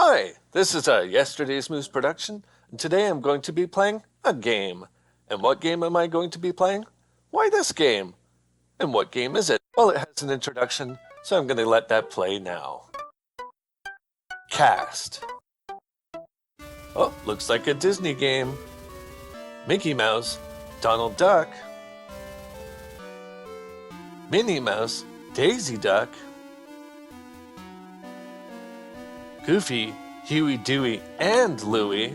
Hi, this is a Yesterday's Moose production, and today I'm going to be playing a game. And what game am I going to be playing? Why, this game. And what game is it? Well, it has an introduction, so I'm going to let that play now. Cast. Oh, looks like a Disney game. Mickey Mouse, Donald Duck, Minnie Mouse, Daisy Duck, Goofy, Huey, Dewey, and Louie,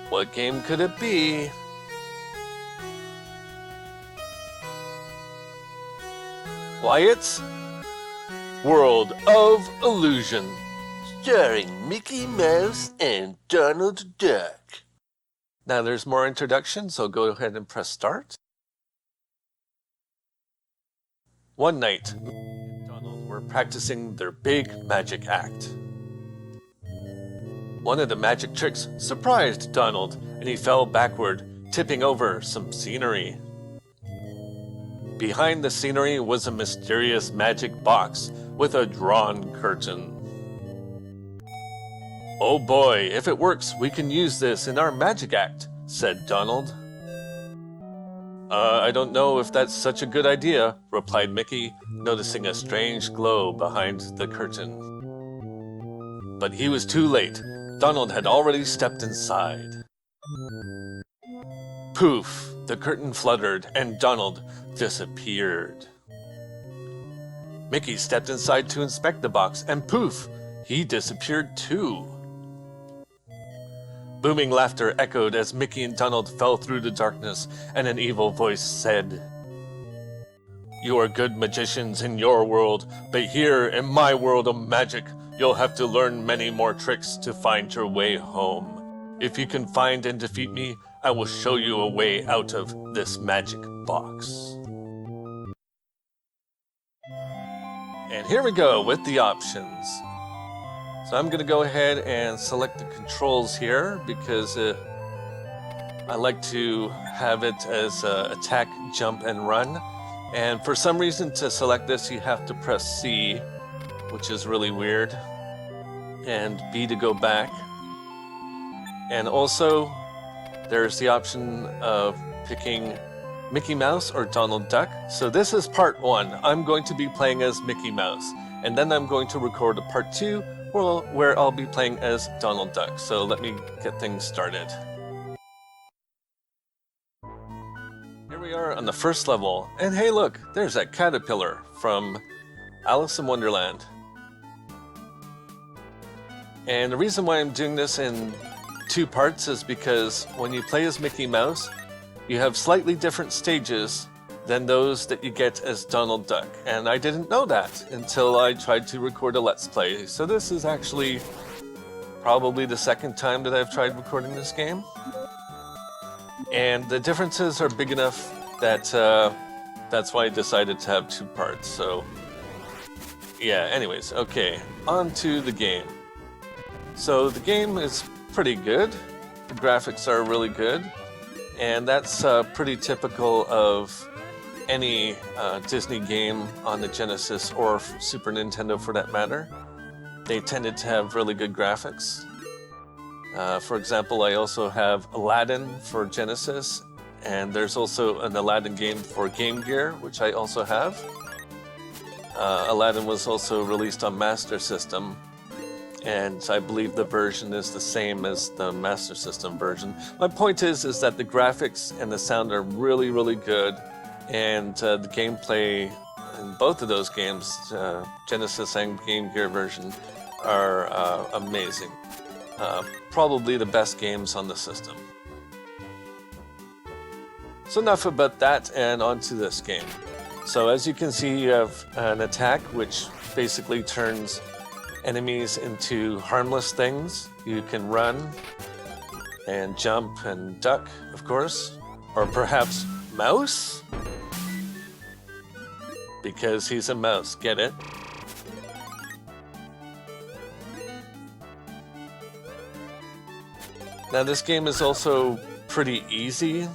what game could it be? Why, it's World of Illusion, starring Mickey Mouse and Donald Duck. Now there's more introduction, so go ahead and press start. One night, Mickey and Donald were practicing their big magic act. One of the magic tricks surprised Donald, and he fell backward, tipping over some scenery. Behind the scenery was a mysterious magic box with a drawn curtain. "Oh boy, if it works, we can use this in our magic act," said Donald. I don't know if that's such a good idea," replied Mickey, noticing a strange glow behind the curtain. But he was too late. Donald had already stepped inside. Poof! The curtain fluttered, and Donald disappeared. Mickey stepped inside to inspect the box, and poof! He disappeared too. Booming laughter echoed as Mickey and Donald fell through the darkness, and an evil voice said, "You are good magicians in your world, but here in my world of magic, you'll have to learn many more tricks to find your way home. If you can find and defeat me, I will show you a way out of this magic box." And here we go with the options. So I'm going to go ahead and select the controls here because I like to have it as attack, jump, and run. And for some reason to select this you have to press C, which is really weird, and B to go back. And also there's the option of picking Mickey Mouse or Donald Duck. So this is part 1. I'm going to be playing as Mickey Mouse, and then I'm going to record a part 2 where I'll be playing as Donald Duck. So let me get things started. Here we are on the first level, and hey look, there's that caterpillar from Alice in Wonderland. And the reason why I'm doing this in 2 parts is because when you play as Mickey Mouse, you have slightly different stages than those that you get as Donald Duck. And I didn't know that until I tried to record a Let's Play. So this is actually probably the second time that I've tried recording this game. And the differences are big enough that that's why I decided to have 2 parts. So yeah, anyways, okay, on to the game. So the game is pretty good. The graphics are really good. And that's pretty typical of any Disney game on the Genesis or Super Nintendo for that matter. They tended to have really good graphics. For example, I also have Aladdin for Genesis, and there's also an Aladdin game for Game Gear, which I also have. Aladdin was also released on Master System, and I believe the version is the same as the Master System version. My point is that the graphics and the sound are really, really good, and the gameplay in both of those games, Genesis and Game Gear version, are amazing. Probably the best games on the system. So enough about that, and on to this game. So as you can see, you have an attack which basically turns enemies into harmless things. You can run and jump and duck, of course, or perhaps mouse, because he's a mouse, get it? Now this game is also pretty easy.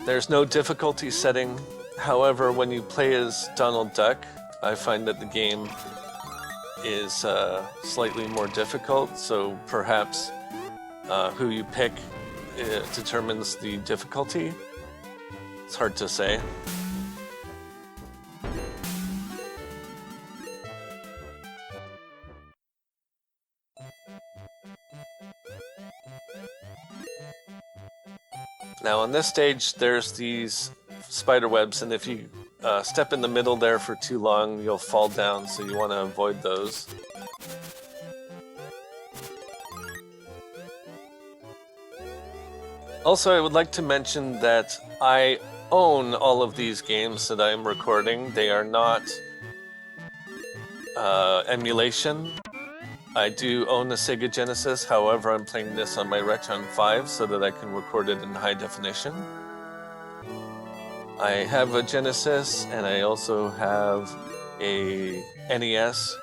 There's no difficulty setting. However, when you play as Donald Duck, I find that the game is slightly more difficult, so perhaps who you pick determines the difficulty. It's hard to say. Now on this stage, there's these spider webs, and if you step in the middle there for too long, you'll fall down, so you want to avoid those. Also, I would like to mention that I own all of these games that I'm recording. They are not emulation. I do own a Sega Genesis, however I'm playing this on my Retron 5 so that I can record it in high definition. I have a Genesis and I also have a NES.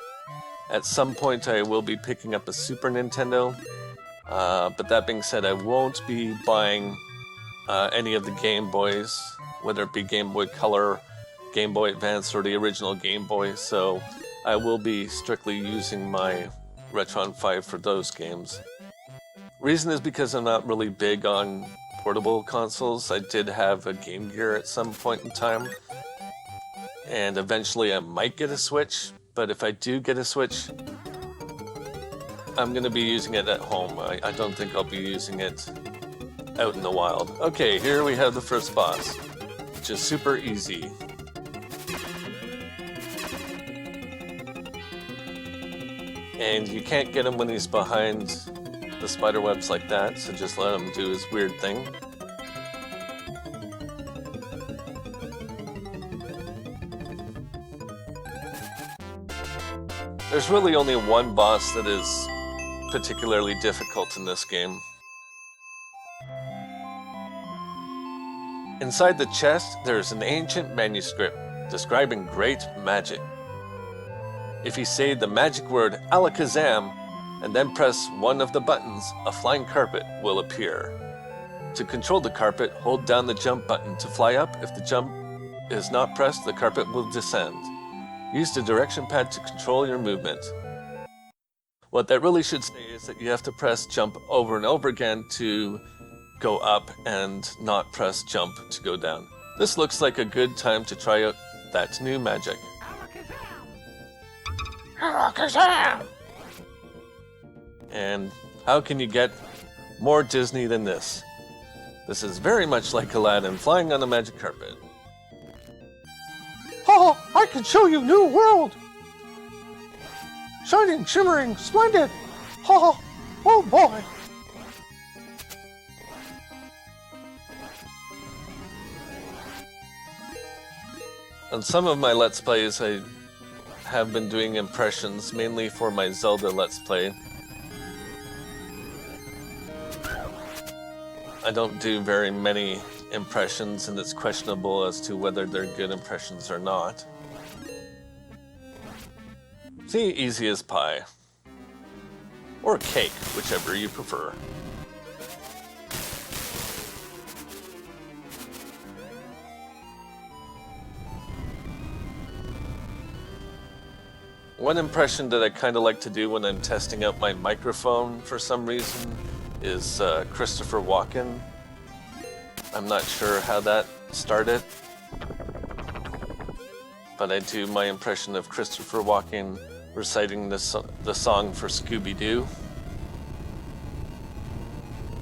At some point I will be picking up a Super Nintendo, but that being said, I won't be buying any of the Game Boys, whether it be Game Boy Color, Game Boy Advance, or the original Game Boy, so I will be strictly using my Retron 5 for those games. Reason is because I'm not really big on portable consoles. I did have a Game Gear at some point in time, and eventually I might get a Switch, but if I do get a Switch, I'm going to be using it at home. I don't think I'll be using it out in the wild. Okay, here we have the first boss, which is super easy. And you can't get him when he's behind the spider webs like that, so just let him do his weird thing. There's really only one boss that is particularly difficult in this game. Inside the chest, there's an ancient manuscript describing great magic. If you say the magic word Alakazam and then press one of the buttons, a flying carpet will appear. To control the carpet, hold down the jump button to fly up. If the jump is not pressed, the carpet will descend. Use the direction pad to control your movement. What that really should say is that you have to press jump over and over again to go up and not press jump to go down. This looks like a good time to try out that new magic. Alakazam! And how can you get more Disney than this? This is very much like Aladdin flying on the magic carpet. Oh, I can show you new world! Shining, shimmering, splendid! Oh, oh boy! On some of my Let's Plays, I have been doing impressions, mainly for my Zelda Let's Play. I don't do very many impressions, and it's questionable as to whether they're good impressions or not. See, easy as pie. Or cake, whichever you prefer. One impression that I kind of like to do when I'm testing out my microphone for some reason is Christopher Walken. I'm not sure how that started, but I do my impression of Christopher Walken reciting the song for Scooby-Doo.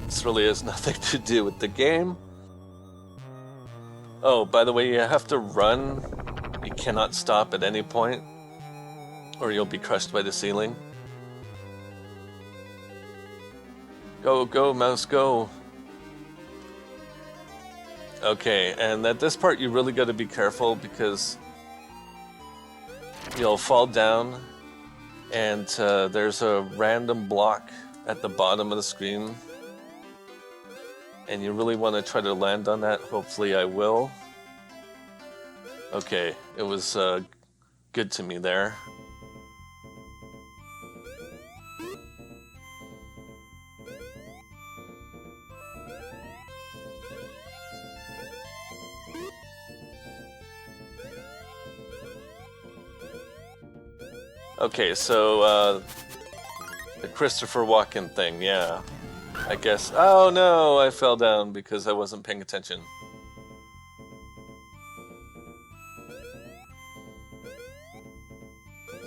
This really has nothing to do with the game. Oh, by the way, you have to run. You cannot stop at any point, or you'll be crushed by the ceiling. Go, go, mouse, go. Okay, and at this part you really got to be careful because you'll fall down and there's a random block at the bottom of the screen. And you really want to try to land on that. Hopefully I will. Okay, it was good to me there. Okay, so the Christopher Walken thing, yeah. I guess. Oh no, I fell down because I wasn't paying attention.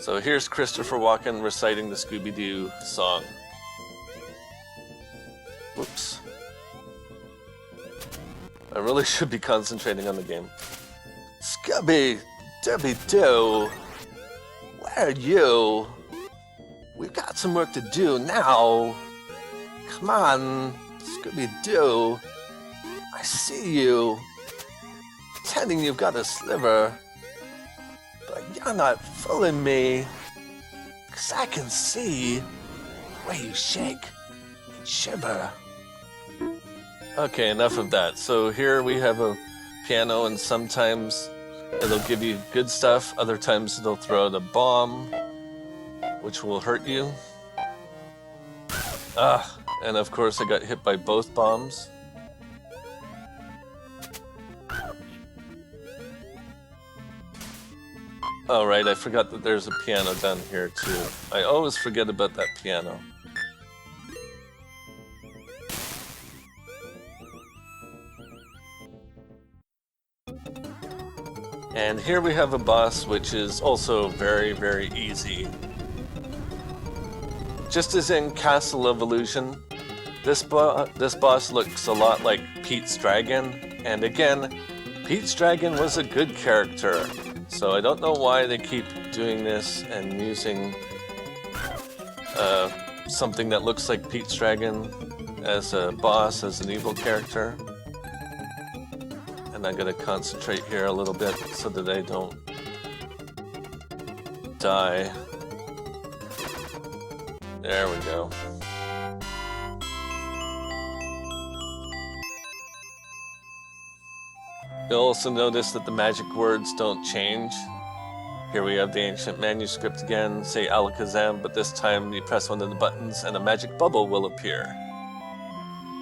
So here's Christopher Walken reciting the Scooby-Doo song. Whoops. I really should be concentrating on the game. Scooby-Doo, where are you? We've got some work to do now. Come on, Scooby-Doo. I see you. Pretending you've got a sliver. But you're not fooling me. 'Cause I can see where you shake and shiver. Okay, enough of that. So here we have a piano, and sometimes it'll give you good stuff. Other times it'll throw out a bomb, which will hurt you. And of course I got hit by both bombs. Oh right, I forgot that there's a piano down here too. I always forget about that piano. And here we have a boss which is also very, very easy. Just as in Castle of Illusion, this boss looks a lot like Pete's Dragon, and again, Pete's Dragon was a good character, so I don't know why they keep doing this and using something that looks like Pete's Dragon as a boss, as an evil character. And I'm gonna concentrate here a little bit so that I don't die. There we go. You'll also notice that the magic words don't change. Here we have the ancient manuscript again, say Alakazam, but this time you press one of the buttons and a magic bubble will appear.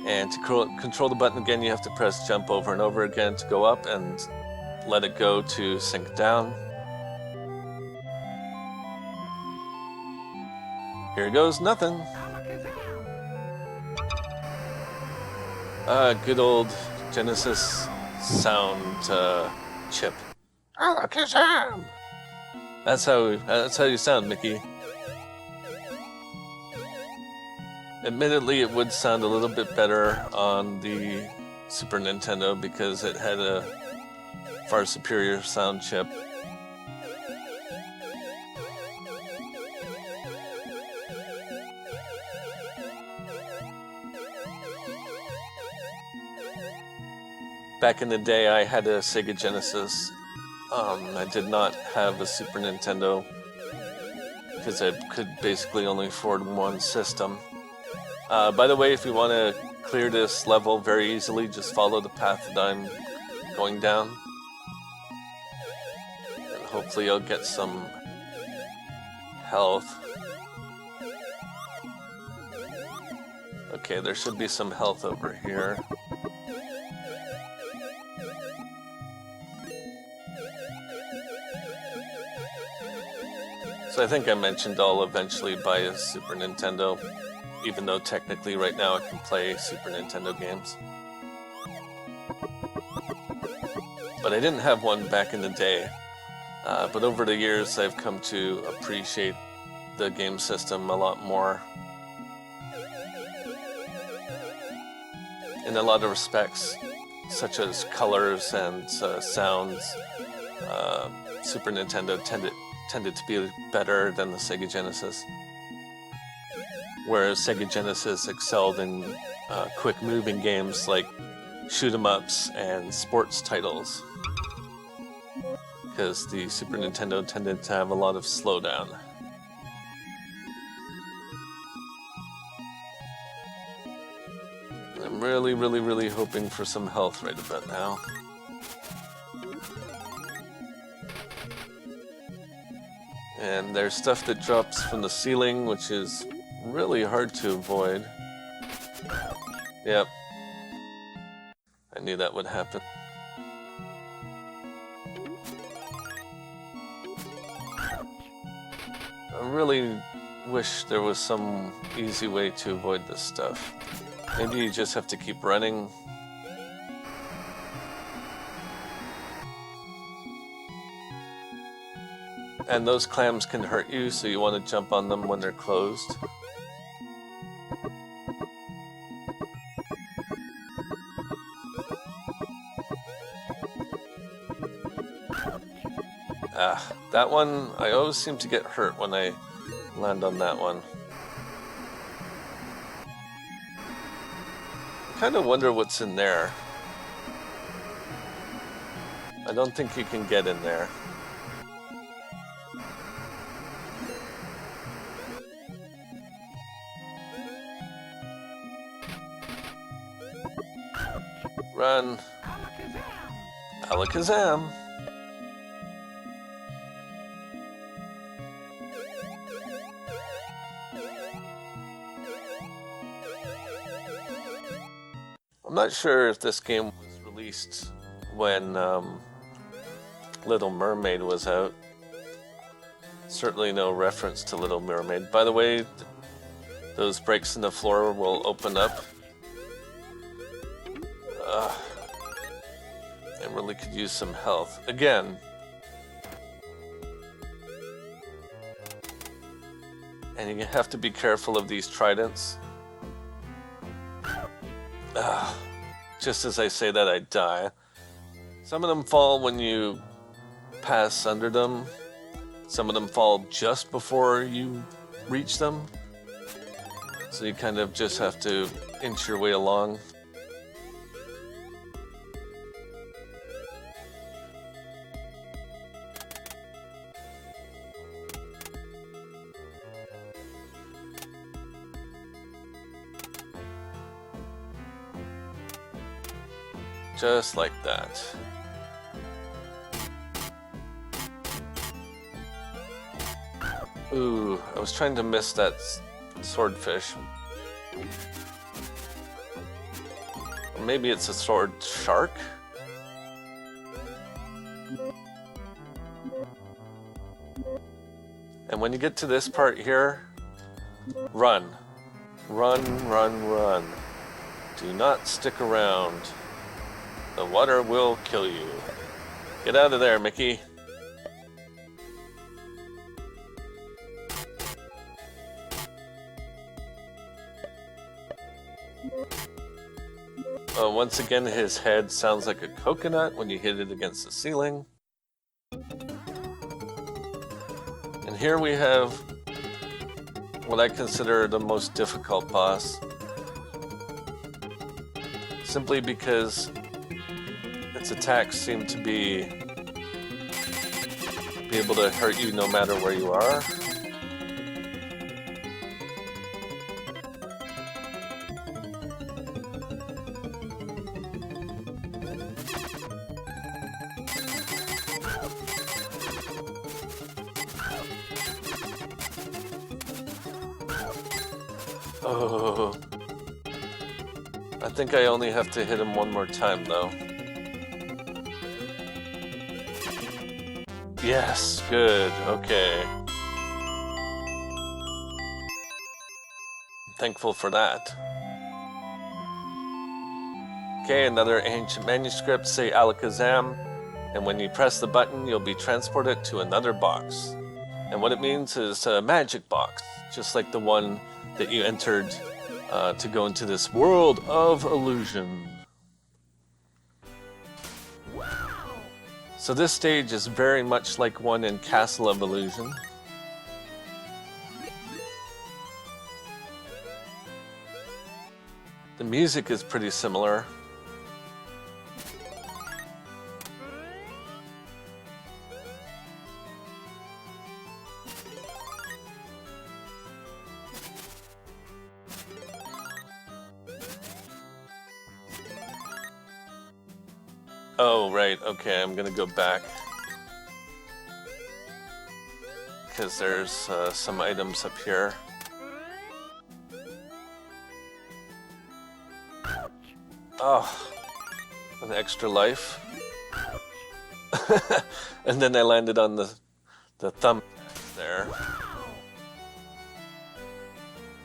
And to control the button again, you have to press jump over and over again to go up, and let it go to sink down. Here goes nothing. Good old Genesis sound chip. Alakazam! That's how you sound, Mickey. Admittedly, it would sound a little bit better on the Super Nintendo because it had a far superior sound chip. Back in the day, I had a Sega Genesis. I did not have a Super Nintendo because I could basically only afford one system. By the way, if you want to clear this level very easily, just follow the path that I'm going down. And hopefully I'll get some health. Okay, there should be some health over here. So I think I mentioned I'll eventually buy a Super Nintendo, even though technically right now I can play Super Nintendo games. But I didn't have one back in the day. But over the years I've come to appreciate the game system a lot more. In a lot of respects, such as colors and sounds, Super Nintendo tended to be better than the Sega Genesis. Whereas Sega Genesis excelled in quick-moving games like shoot-'em-ups and sports titles, because the Super Nintendo tended to have a lot of slowdown. I'm really, really, really hoping for some health right about now. And there's stuff that drops from the ceiling, which is really hard to avoid. Yep. I knew that would happen. I'm really wish there was some easy way to avoid this stuff. Maybe you just have to keep running. And those clams can hurt you, so you want to jump on them when they're closed. That one, I always seem to get hurt when I land on that one. I kind of wonder what's in there. I don't think you can get in there. Run. Alakazam. I'm not sure if this game was released when Little Mermaid was out. Certainly no reference to Little Mermaid. By the way, those breaks in the floor will open up. I really could use some health. Again. And you have to be careful of these tridents. Just as I say that, I die. Some of them fall when you pass under them. Some of them fall just before you reach them. So you kind of just have to inch your way along. Just like that. Ooh, I was trying to miss that swordfish. Or maybe it's a sword shark? And when you get to this part here, run. Run, run, run. Do not stick around. The water will kill you. Get out of there, Mickey. Once again, his head sounds like a coconut when you hit it against the ceiling. And here we have what I consider the most difficult boss. Simply because its attacks seem to be able to hurt you no matter where you are. Oh, I think I only have to hit him one more time though. Yes, good, okay. Thankful for that. Okay, another ancient manuscript, say Alakazam, and when you press the button, you'll be transported to another box. And what it means is a magic box, just like the one that you entered to go into this world of illusion. So this stage is very much like one in Castle of Illusion. The music is pretty similar. Oh, right, okay, I'm gonna go back. Because there's some items up here. Oh, an extra life. And then I landed on the thumb there.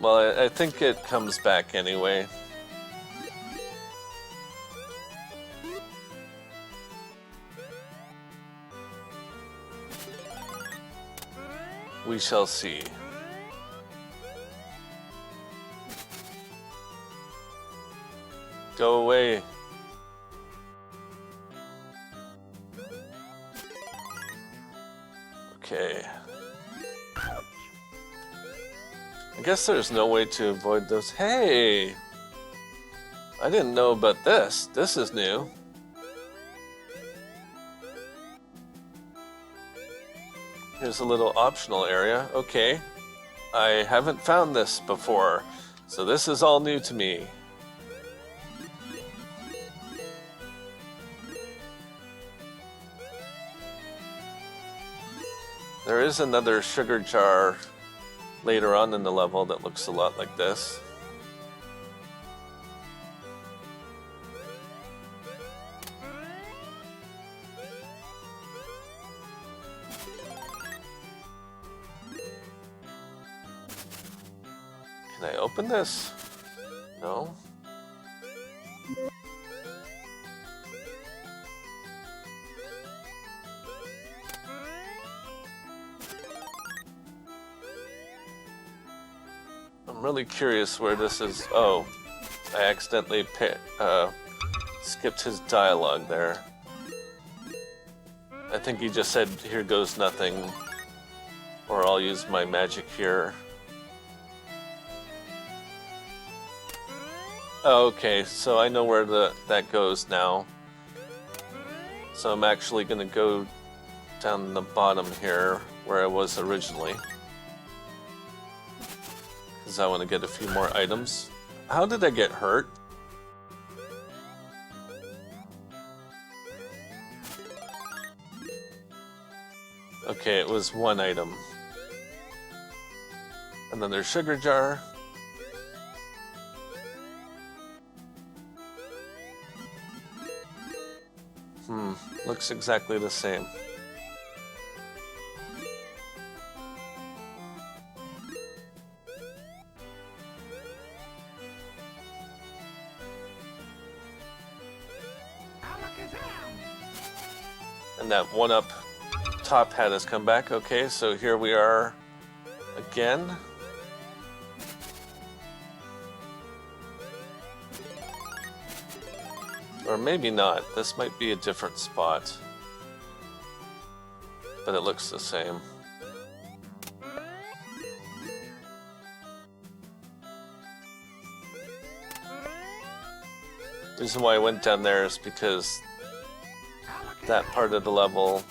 Well, I think it comes back anyway. We shall see. Go away. Okay. I guess there's no way to avoid those. Hey! I didn't know about this. This is new. Here's a little optional area. Okay. I haven't found this before, so this is all new to me. There is another sugar jar later on in the level that looks a lot like this. Can I open this? No. I'm really curious where this is. Oh, I accidentally skipped his dialogue there. I think he just said, "Here goes nothing," or "I'll use my magic here." Oh, okay, so I know where that goes now. So I'm actually going to go down the bottom here where I was originally, because I want to get a few more items. How did I get hurt? Okay, it was one item. Another sugar jar. Looks exactly the same. And that one-up top hat has come back. Okay, so here we are again. Or maybe not. This might be a different spot. But it looks the same. The reason why I went down there is because that part of the level,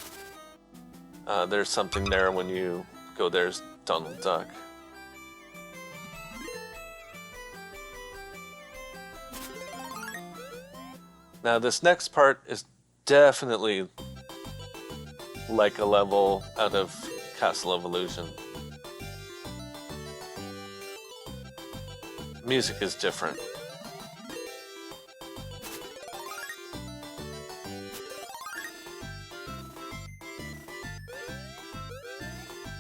there's something there when you go there's Donald Duck. Now this next part is definitely like a level out of Castle of Illusion. Music is different.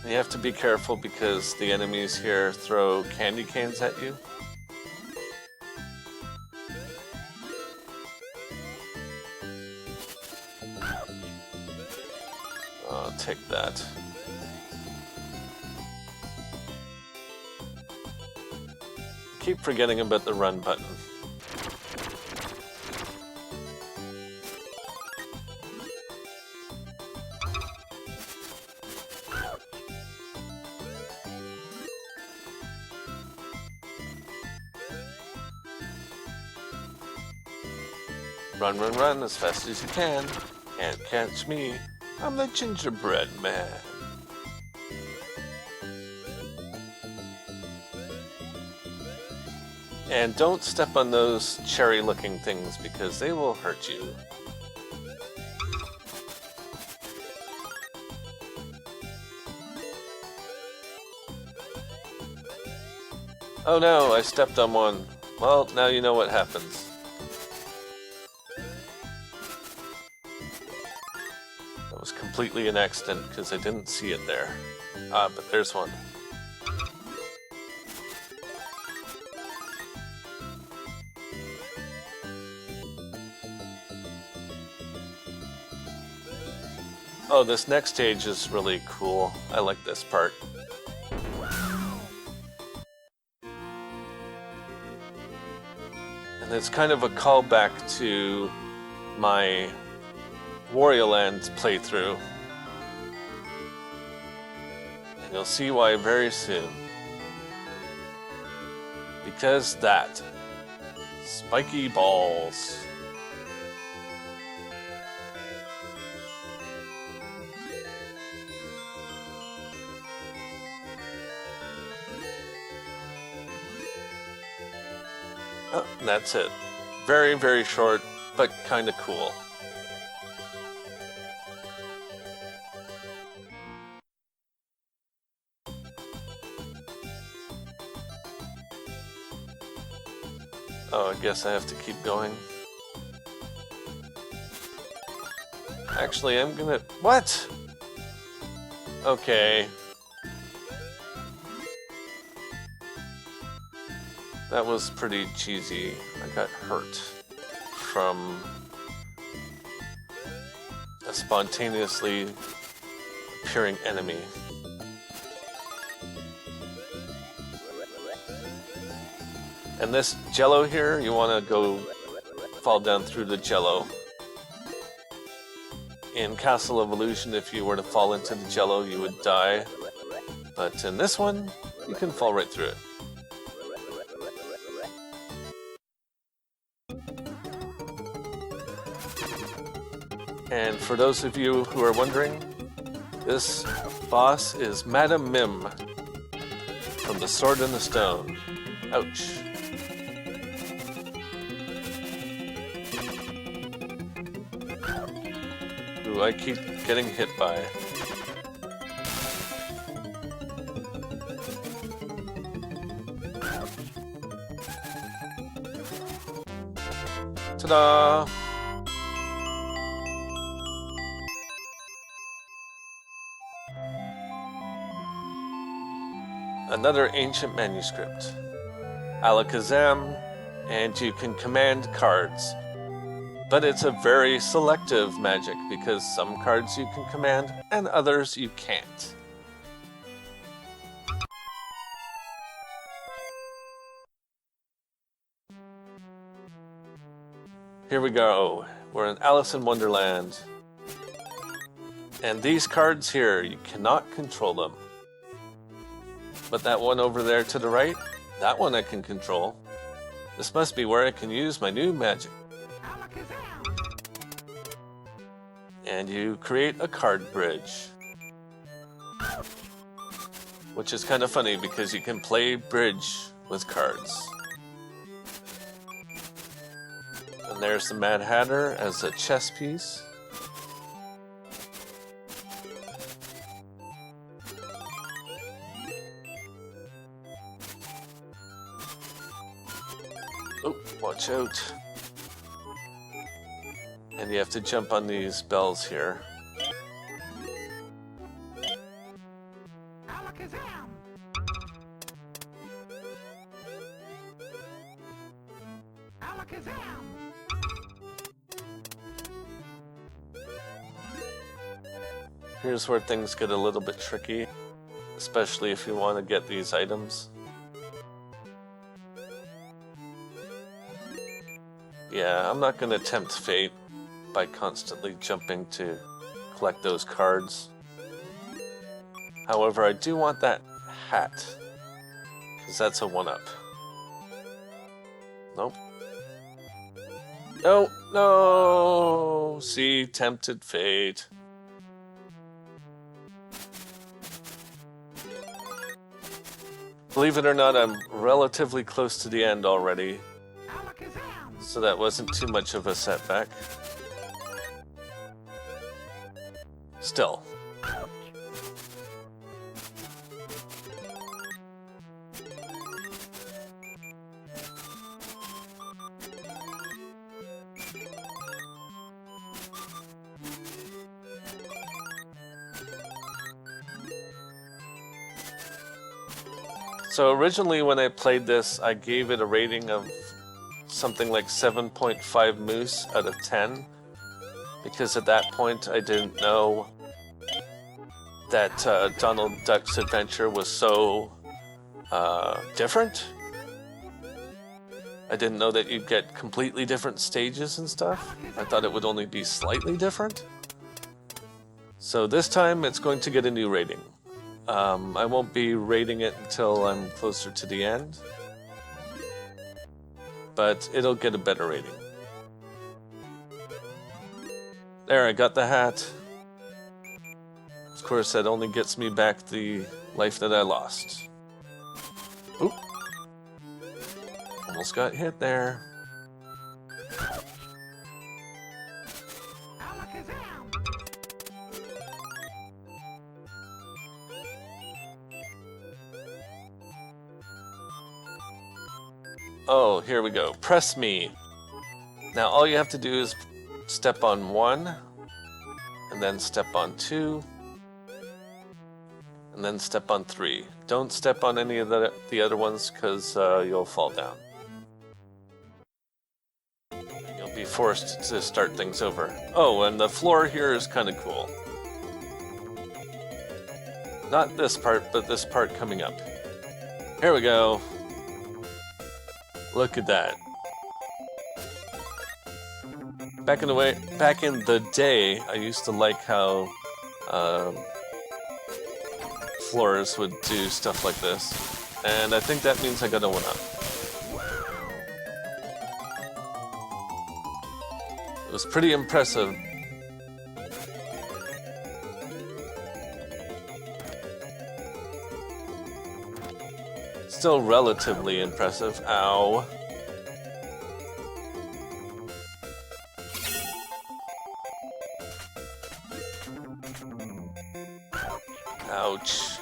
You have to be careful because the enemies here throw candy canes at you. I'll take that. Keep forgetting about the run button. Run, run, run as fast as you can. Can't catch me. I'm the gingerbread man. And don't step on those cherry-looking things because they will hurt you. Oh no, I stepped on one. Well, now you know what happens. That was completely an accident because I didn't see it there. Ah, but there's one. Oh, this next stage is really cool. I like this part. And it's kind of a callback to my Wario Land playthrough. And you'll see why very soon. Because that. Spiky balls. Oh, and that's it. Very, very short, but kind of cool. Oh, I guess I have to keep going. Actually, I'm gonna... What? Okay. That was pretty cheesy. I got hurt from a spontaneously appearing enemy. And this jello here, you want to go fall down through the jello. In Castle of Illusion, if you were to fall into the jello, you would die. But in this one, you can fall right through it. And for those of you who are wondering, this boss is Madame Mim from The Sword in the Stone. Ouch. Who I keep getting hit by. Ta-da! Another ancient manuscript. Alakazam, and you can command cards. But it's a very selective magic because some cards you can command and others you can't. Here we go. We're in Alice in Wonderland. And these cards here, you cannot control them. But that one over there to the right, that one I can control. This must be where I can use my new magic. And you create a card bridge. Which is kind of funny because you can play bridge with cards. And there's the Mad Hatter as a chess piece. Oh, watch out. And you have to jump on these bells here. Alakazam. Alakazam. Here's where things get a little bit tricky, especially if you want to get these items. Yeah, I'm not going to tempt fate by constantly jumping to collect those cards. However, I do want that hat, because that's a 1-up. Nope. No, no! See, tempted fate. Believe it or not, I'm relatively close to the end already. So that wasn't too much of a setback. Still. So originally when I played this, I gave it a rating of something like 7.5 moose out of 10, because at that point I didn't know that Donald Duck's adventure was so different. I didn't know that you'd get completely different stages and stuff. I thought it would only be slightly different. So this time it's going to get a new rating. I won't be rating it until I'm closer to the end, but it'll get a better rating. There, I got the hat. Of course, that only gets me back the life that I lost. Oop. Almost got hit there. Oh, here we go. Press me. Now all you have to do is step on 1, and then step on 2, and then step on 3. Don't step on any of the other ones, because you'll fall down. You'll be forced to start things over. Oh, and the floor here is kind of cool. Not this part, but this part coming up. Here we go. Look at that. Back in the day, I used to like how floors would do stuff like this, and I think that means I got a 1-up. It was pretty impressive. Still relatively impressive. Ow. Ouch.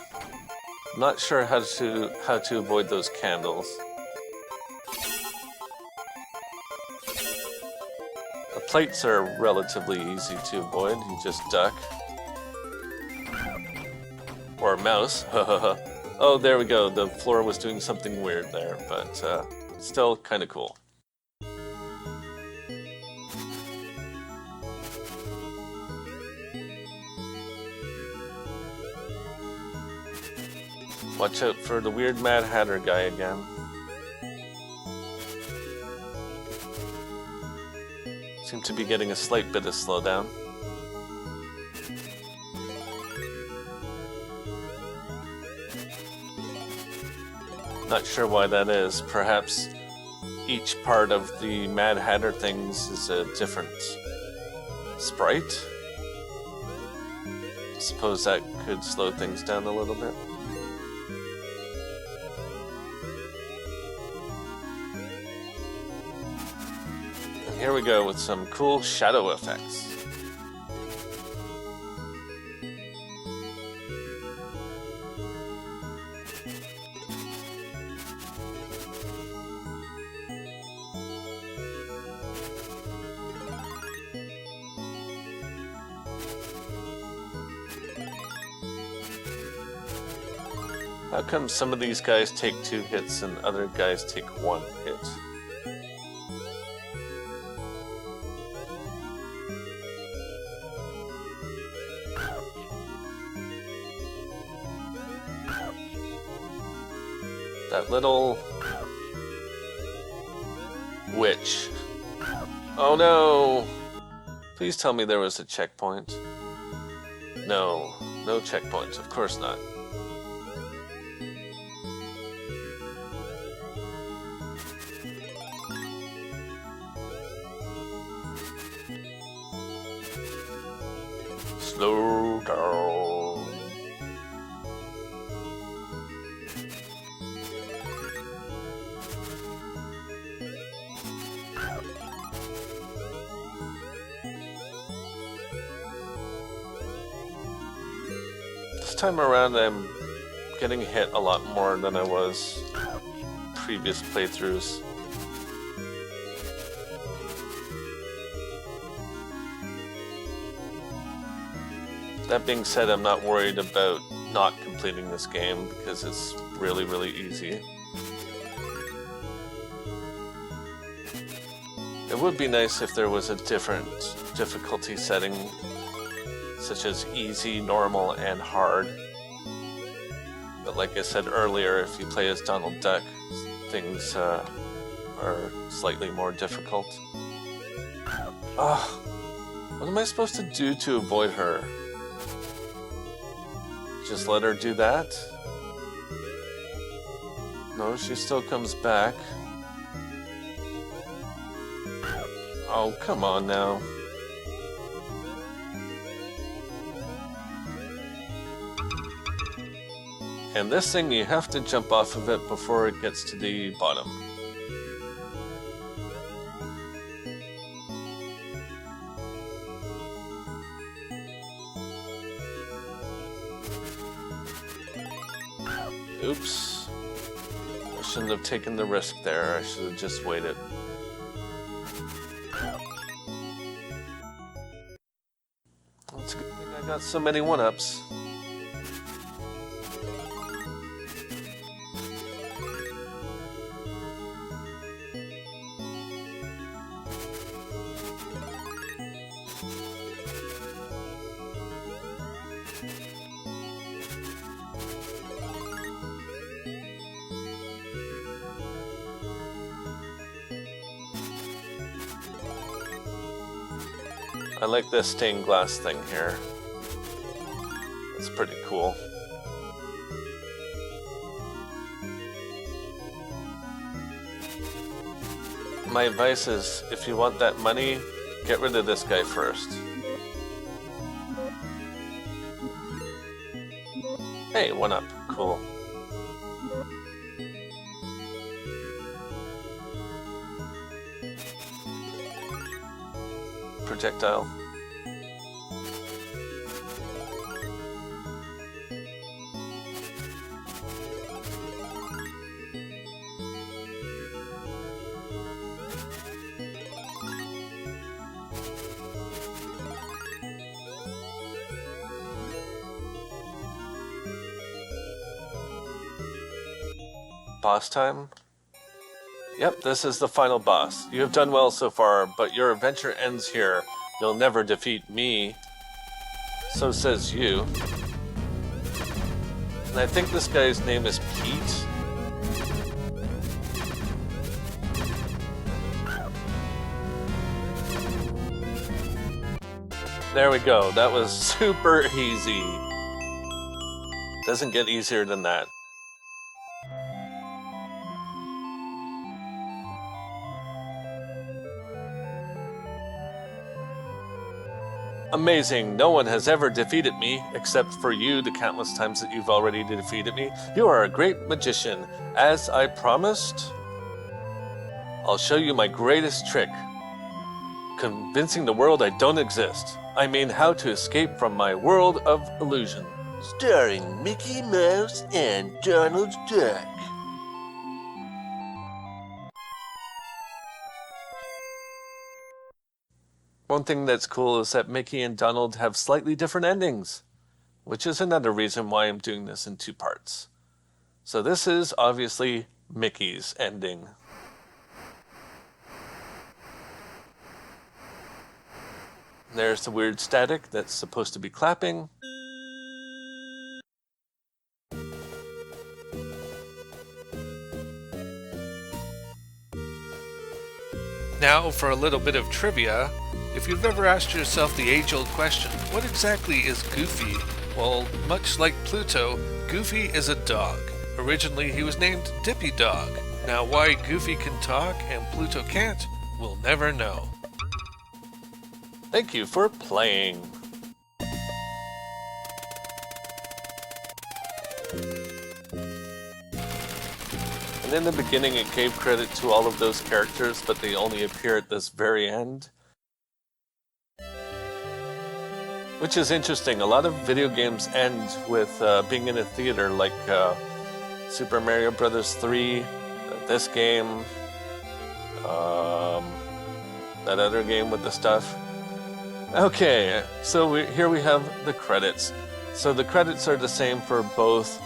I'm not sure how to avoid those candles. The plates are relatively easy to avoid. You just duck. Or mouse. Oh, there we go. The floor was doing something weird there, but still kind of cool. Watch out for the weird Mad Hatter guy again. Seem to be getting a slight bit of slowdown. Not sure why that is. Perhaps each part of the Mad Hatter things is a different sprite. Suppose that could slow things down a little bit. And here we go with some cool shadow effects. How come some of these guys take 2 hits and other guys take 1 hit? That little witch. Oh no! Please tell me there was a checkpoint. No, no checkpoints, of course not. Slow down. This time around I'm getting hit a lot more than I was previous playthroughs. That being said, I'm not worried about not completing this game because it's really, really easy. It would be nice if there was a different difficulty setting such as easy, normal, and hard. But like I said earlier, if you play as Donald Duck, things are slightly more difficult. What am I supposed to do to avoid her? Just let her do that? No, she still comes back. Oh, come on now. And this thing, you have to jump off of it before it gets to the bottom. Oops. I shouldn't have taken the risk there. I should have just waited. It's a good thing I got so many one-ups. I like this stained glass thing here. It's pretty cool. My advice is, if you want that money, get rid of this guy first. Hey, one up. Cool. Projectile. Boss time? Yep, this is the final boss. You have done well so far, but your adventure ends here. You'll never defeat me. So says you. And I think this guy's name is Pete. There we go. That was super easy. Doesn't get easier than that. Amazing, no one has ever defeated me, except for you the countless times that you've already defeated me. You are a great magician. As I promised, I'll show you my greatest trick. Convincing the world I don't exist. I mean, how to escape from my world of illusion. Starring Mickey Mouse and Donald Duck. One thing that's cool is that Mickey and Donald have slightly different endings, which is another reason why I'm doing this in 2 parts. So this is obviously Mickey's ending. There's the weird static that's supposed to be clapping. Now for a little bit of trivia. If you've ever asked yourself the age-old question, what exactly is Goofy? Well, much like Pluto, Goofy is a dog. Originally he was named Dippy Dog. Now why Goofy can talk and Pluto can't, we'll never know. Thank you for playing. And in the beginning it gave credit to all of those characters, but they only appear at this very end. Which is interesting. A lot of video games end with being in a theater, like Super Mario Bros. 3, this game, that other game with the stuff. Okay, so here we have the credits. So the credits are the same for both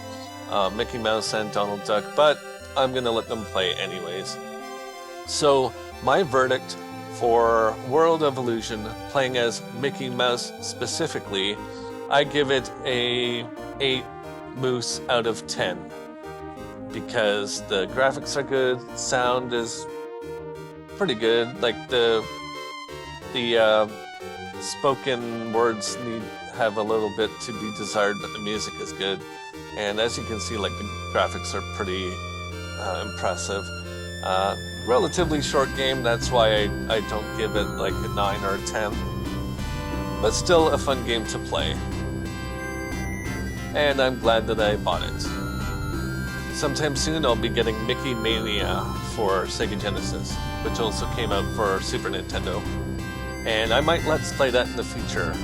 Mickey Mouse and Donald Duck, but I'm going to let them play anyways. So my verdict for World of Illusion, playing as Mickey Mouse specifically, I give it a 8 moose out of 10. Because the graphics are good, sound is pretty good. Like the spoken words have a little bit to be desired, but the music is good. And as you can see, like the graphics are pretty impressive. Relatively short game, that's why I don't give it like a 9 or a 10. But still a fun game to play. And I'm glad that I bought it. Sometime soon I'll be getting Mickey Mania for Sega Genesis, which also came out for Super Nintendo. And I might let's play that in the future.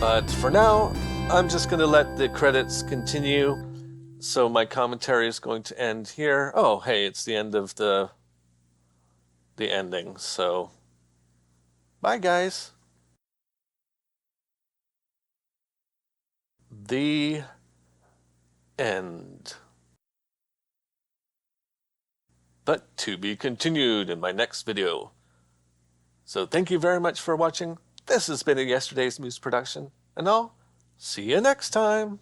But for now, I'm just going to let the credits continue. So my commentary is going to end here. Oh, hey, it's the end of the ending. So, bye, guys. The end. But to be continued in my next video. So thank you very much for watching. This has been a Yesterday's Moose production, and I'll see you next time.